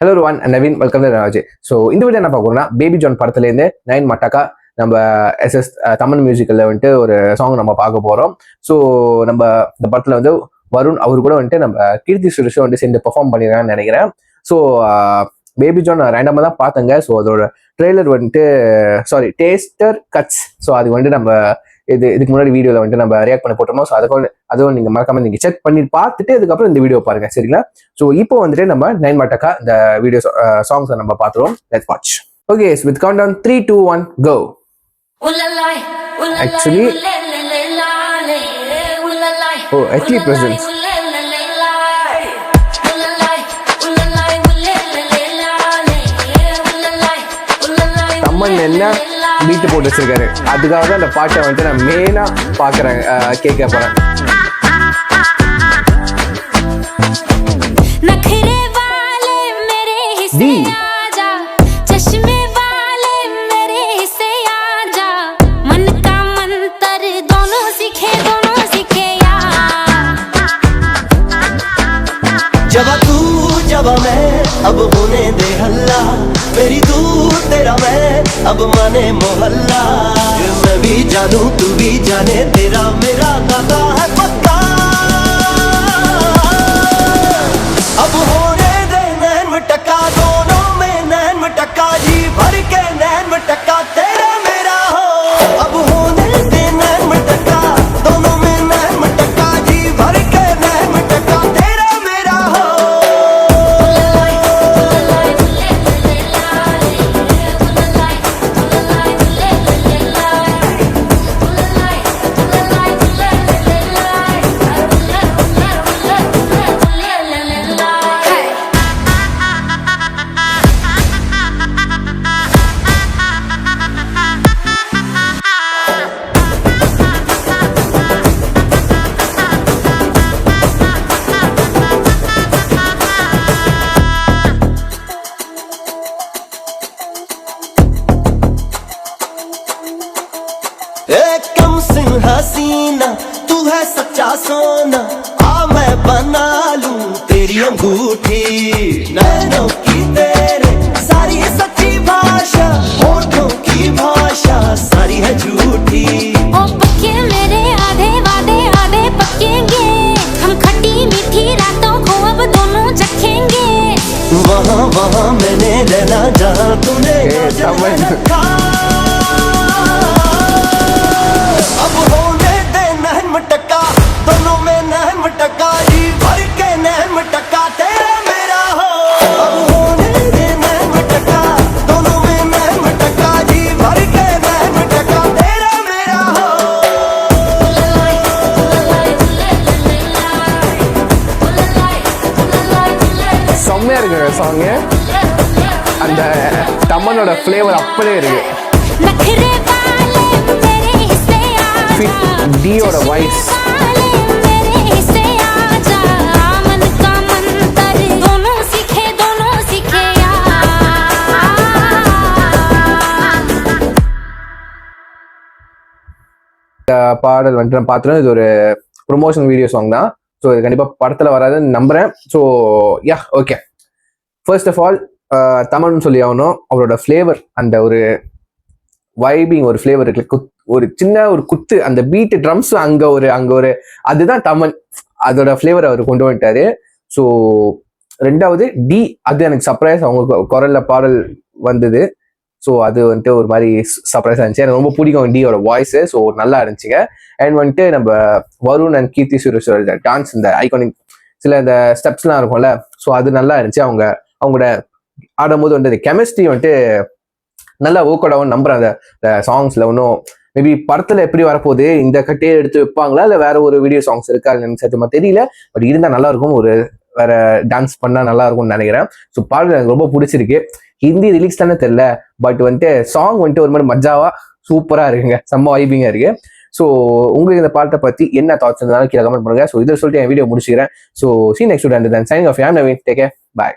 Hello Ruwan Naveen welcome Raj. So இந்த video என்ன பார்க்கணும்னா பேபி ஜான் படத்துலேருந்து நயன் மட்டாக்கா நம்ம எஸ்எஸ் தமிழ் மியூசிக்கில் வந்துட்டு ஒரு சாங் நம்ம பார்க்க போகிறோம். ஸோ நம்ம இந்த படத்தில் வந்து வருண் அவர் கூட வந்துட்டு நம்ம கீர்த்தி சுரேஷும் வந்துட்டு சேர்ந்து பெர்ஃபார்ம் பண்ணிருக்காங்கன்னு நினைக்கிறேன். ஸோ பேபி ஜான் ரேண்டமாக தான் பார்த்தேங்க. ஸோ அதோட ட்ரெய்லர் வந்துட்டு டேஸ்டர் கட்ஸ். ஸோ அது வந்துட்டு நம்ம இதுக்கு முன்னாடி வீடியோவில் வந்துட்டு நம்ம ரியாக்ட் பண்ணி போட்டோம். ஸோ அதுவும் நீங்கள் மறக்காம நீங்கள் செக் பண்ணி பார்த்துட்டு அதுக்கப்புறம் இந்த வீடியோ பாருங்க, சரிங்களா? ஸோ இப்போ வந்துட்டு நம்ம நயன் மட்டாக்கா இந்த வீடியோ சாங்ஸை நம்ம பார்த்துருவோம். Let's watch. Okay, with countdown 3, 2, 1 go. Actually actually presents Thaman என்ன பீட்டு போட்டு வச்சிருக்காரு, அதுக்காக தான் அந்த பாட்டை வந்துட்டு நான் மெயினா பாக்குறேன், கேட்க போறேன். जब मैं अब होने दे हल्ला, मेरी तू तेरा मैं अब माने मोहल्ला, मैं भी जानू तू भी जाने तेरा मेरा नाता है पक्का, अब होने दे नैन मटका, दोनों में नैन मटका, जी भर के नैन मटका तेरा मेरा हो, अब होने दे नैन मटका, दोनों में नैन मटका, जी भर के नैन मटका तेरा मेरा हो. कम सिंह हसीना तू है सच्चा सोना, आ मैं बना लूं तेरी अंगूठी, नैनों की तेरे सारी सच्ची भाषा, होठों की भाषा सारी है झूठी. ओ पक्के मेरे आधे वादे आधे पक्केंगे, हम खट्टी मीठी रातों को अब दोनों चखेंगे, वहाँ वहाँ मैंने रहना जहाँ तूने रखा, अब होने दे नैन मटका, दोनों में नैन मटका, जी भर के नैन मटका तेरा मेरा हो, अब होने दे नैन मटका, दोनों में नैन मटका, जी भर के नैन मटका तेरा मेरा हो. செம்மையா இருக்கு சாங். அந்த தம்மனோட ஃபிளேவர் அப்படியே இருக்கு. नखरे वाले मेरे हिस्से आजा, டியோட வாய்ஸ் मेरे हिस्से आजा, मन का मंतर दोनों सीखे यार. பாடல் வந்துட்டு நான் பார்த்துறேன். இது ஒரு ப்ரொமோஷன் வீடியோ சாங் தான். ஸோ இது கண்டிப்பாக படத்தில் வராதுன்னு நம்புறேன். So yeah, okay. First of all தமிழ்னு சொல்லி ஆகணும். அவரோட ஃப்ளேவர், அந்த ஒரு வைபிங், ஒரு ஃப்ளேவர் இருக்கு, ஒரு சின்ன ஒரு குத்து, அந்த பீட்டு ட்ரம்ஸ் அங்கே ஒரு அதுதான் தமிழ், அதோட ஃப்ளேவர் அவர் கொண்டு வந்துட்டாரு. ஸோ ரெண்டாவது டி, அது எனக்கு சர்ப்ரைஸ், அவங்க குரல்ல பாடல் வந்தது. ஸோ அது வந்துட்டு ஒரு மாதிரி சர்ப்ரைஸாக இருந்துச்சு. எனக்கு ரொம்ப பிடிக்கும் டியோட வாய்ஸு. ஸோ நல்லா இருந்துச்சுங்க. அண்ட் வந்துட்டு நம்ம வருண் அண்ட் கீர்த்தி சுரேஷோட டான்ஸ், இந்த ஐகானிக் சில இந்த ஸ்டெப்ஸ்லாம் இருக்கும்ல, ஸோ அது நல்லா இருந்துச்சு. அவங்களோட ஆடும்போது வந்து கெமிஸ்ட்ரி வந்துட்டு நல்லா ஒர்க் அவுட் ஆகும் நம்புறேன். அந்த சாங்ஸ்ல ஒன்றும் மேபி படத்துல எப்படி வரப்போகுது, இந்த கட்டையே எடுத்து வைப்பாங்களா இல்லை வேற ஒரு வீடியோ சாங்ஸ் இருக்கா இல்லைன்னு சத்தியமா தெரியல. பட் இருந்தால் நல்லா இருக்கும், ஒரு வேற டான்ஸ் பண்ணா நல்லா இருக்கும்னு நினைக்கிறேன். ஸோ பாடல் எனக்கு ரொம்ப பிடிச்சிருக்கு. ஹிந்தி ரிலீக்ஸ் தானே தெரியல, பட் வந்துட்டு சாங் வந்துட்டு ஒரு மாதிரி மஜாவா சூப்பரா இருக்குங்க, செம்ம வைபிங்கா இருக்கு. ஸோ உங்களுக்கு இந்த பாட்டை பத்தி என்ன தாட்ஸ் இருந்தாலும் கீழே கமெண்ட் பண்ணுங்க. ஸோ இதை சொல்லிட்டு என் வீடியோ முடிச்சுக்கிறேன். So see you next week and then signing off. I'm Naveen. Take care. Bye.